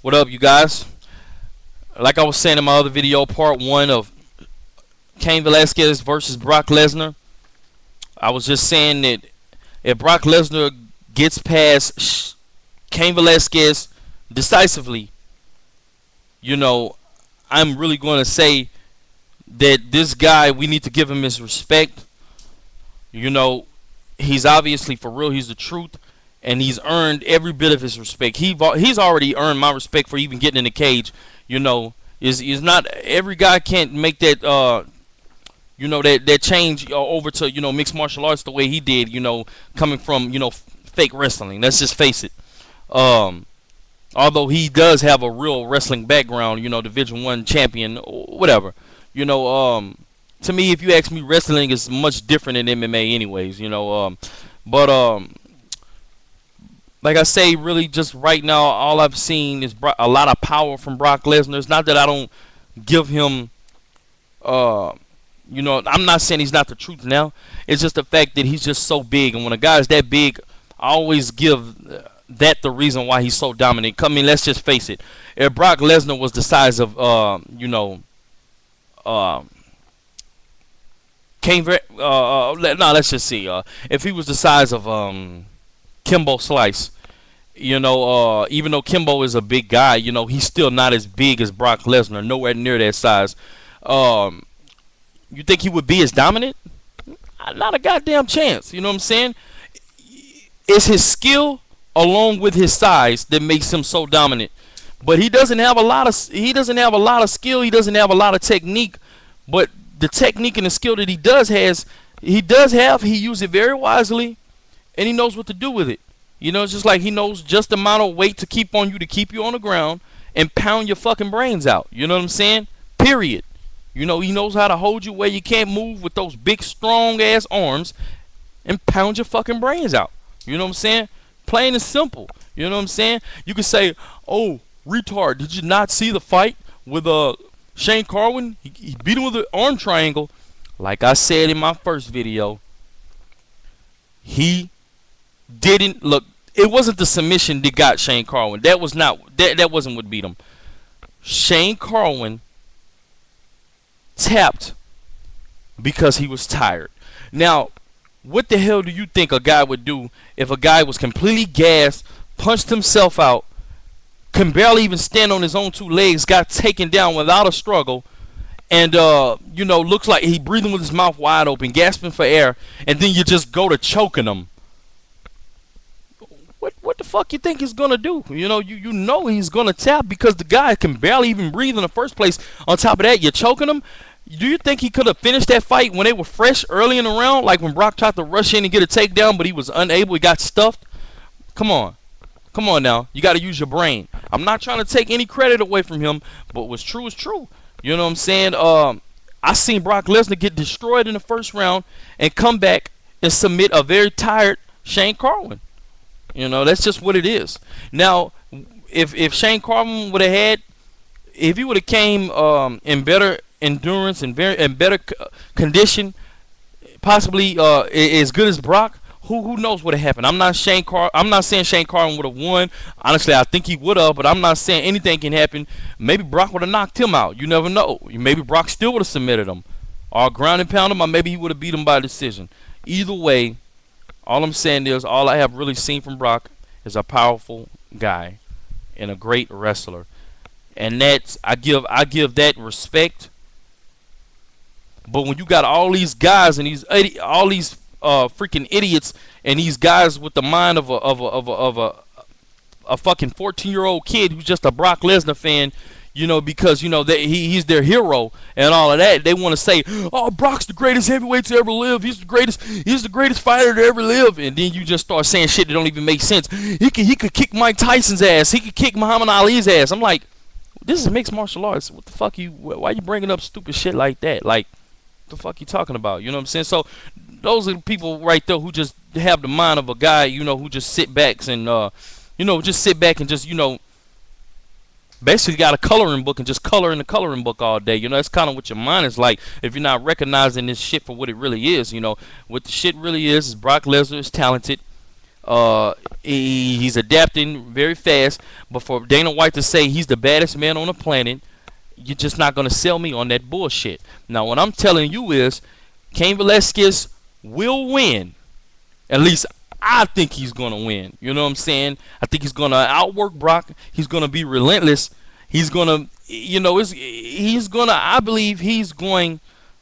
What up, you guys? Like I was saying in my other video, part one of Cain Velasquez versus Brock Lesnar, I was just saying that if Brock Lesnar gets past Cain Velasquez decisively, you know, I'm really going to say that this guy, we need to give him his respect. You know, he's obviously for real, he's the truth, and he's earned every bit of his respect. He's already earned my respect for even getting in the cage. You know, is not every guy can't make that you know, that change over to, you know, mixed martial arts the way he did, you know, coming from, you know, fake wrestling. Let's just face it. Although he does have a real wrestling background, you know, Division I champion, whatever. You know, to me, if you ask me, wrestling is much different than MMA anyways, you know. But like I say, really just right now, all I've seen is a lot of power from Brock Lesnar. It's not that I don't give him, you know, I'm not saying he's not the truth now. It's just the fact that he's just so big. And when a guy is that big, I always give that the reason why he's so dominant. I mean, let's just face it. If Brock Lesnar was the size of, you know, let's just see. If he was the size of Kimbo Slice, you know, even though Kimbo is a big guy, you know, he's still not as big as Brock Lesnar. Nowhere near that size. You think he would be as dominant? Not a goddamn chance. You know what I'm saying? It's his skill along with his size that makes him so dominant. But he doesn't have a lot of skill. He doesn't have a lot of technique. But the technique and the skill that he does have, he uses it very wisely, and he knows what to do with it. You know, it's just like he knows just the amount of weight to keep on you to keep you on the ground and pound your fucking brains out. You know what I'm saying? Period. You know, he knows how to hold you where you can't move with those big, strong-ass arms and pound your fucking brains out. You know what I'm saying? Plain and simple. You know what I'm saying? You can say, oh, retard, did you not see the fight with Shane Carwin? He beat him with an arm triangle. Like I said in my first video, he didn't look. It wasn't the submission that got Shane Carwin. That wasn't what beat him. Shane Carwin tapped because he was tired. Now, what the hell do you think a guy would do if a guy was completely gassed, punched himself out, can barely even stand on his own two legs, got taken down without a struggle, and you know, looks like he breathing with his mouth wide open, gasping for air, and then you just go to choking him? What the fuck you think he's gonna do? You know, you know he's gonna tap because the guy can barely even breathe in the first place. On top of that, you're choking him. Do you think he could have finished that fight when they were fresh early in the round, like when Brock tried to rush in and get a takedown, but he was unable? He got stuffed. Come on now. You got to use your brain. I'm not trying to take any credit away from him, but what's true is true. You know what I'm saying? I seen Brock Lesnar get destroyed in the first round and come back and submit a very tired Shane Carwin. You know, that's just what it is. Now, if Shane Carwin would have had, if he would have came in better endurance and better condition, possibly as good as Brock, who knows what happened? I'm not saying Shane Carwin would have won. Honestly, I think he would have, but I'm not saying anything can happen. Maybe Brock would have knocked him out. You never know. Maybe Brock still would have submitted him, or ground and pound him, or maybe he would have beat him by decision. Either way, all I'm saying is, all I have really seen from Brock is a powerful guy and a great wrestler, and that's I give that respect. But when you got all these guys and all these freaking idiots and these guys with the mind of a fucking 14-year-old kid who's just a Brock Lesnar fan, you know, because, you know, he's their hero and all of that, they want to say, oh, Brock's the greatest heavyweight to ever live. He's the greatest fighter to ever live. And then you just start saying shit that don't even make sense. He could kick Mike Tyson's ass. He could kick Muhammad Ali's ass. I'm like, this is mixed martial arts. What the fuck why you bringing up stupid shit like that? Like, what the fuck you talking about? You know what I'm saying? So those are the people right there who just have the mind of a guy, you know, who just sit back and you know, just sit back and just, you know, basically got a coloring book and just color in the coloring book all day. You know, that's kind of what your mind is like if you're not recognizing this shit for what it really is. You know, what the shit really is Brock Lesnar is talented. He's adapting very fast. But for Dana White to say he's the baddest man on the planet, you're just not gonna sell me on that bullshit. Now, what I'm telling you is, Cain Velasquez will win. At least I think he's gonna win. You know what I'm saying? I think he's gonna outwork Brock. He's gonna be relentless. He's gonna, he's gonna. I believe he's going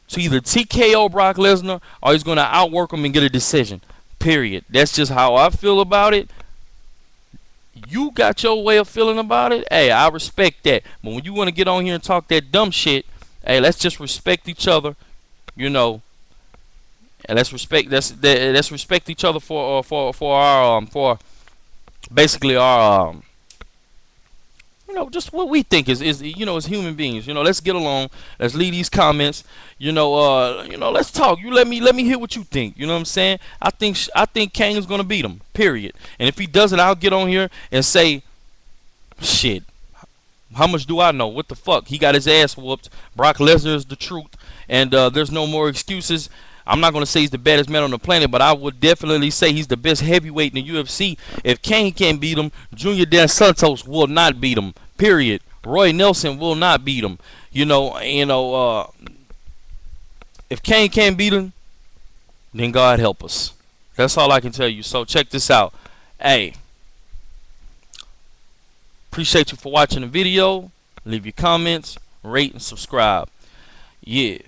to either TKO Brock Lesnar or he's gonna outwork him and get a decision. Period. That's just how I feel about it. You got your way of feeling about it. Hey, I respect that. But when you want to get on here and talk that dumb shit, hey, let's just respect each other. You know, and let's respect each other for our for basically our just what we think is as human beings. Let's get along. Let's leave these comments. Let's talk. You let me hear what you think. You know what I'm saying? I think Kane is gonna beat him. Period. And if he doesn't, I'll get on here and say, shit. How much do I know? What the fuck? He got his ass whooped. Brock Lesnar is the truth, and there's no more excuses. I'm not going to say he's the baddest man on the planet, but I would definitely say he's the best heavyweight in the UFC. If Cain can't beat him, Junior Dos Santos will not beat him. Period. Roy Nelson will not beat him. If Cain can't beat him, then God help us. That's all I can tell you. So check this out. Hey, appreciate you for watching the video. Leave your comments, rate, and subscribe. Yeah.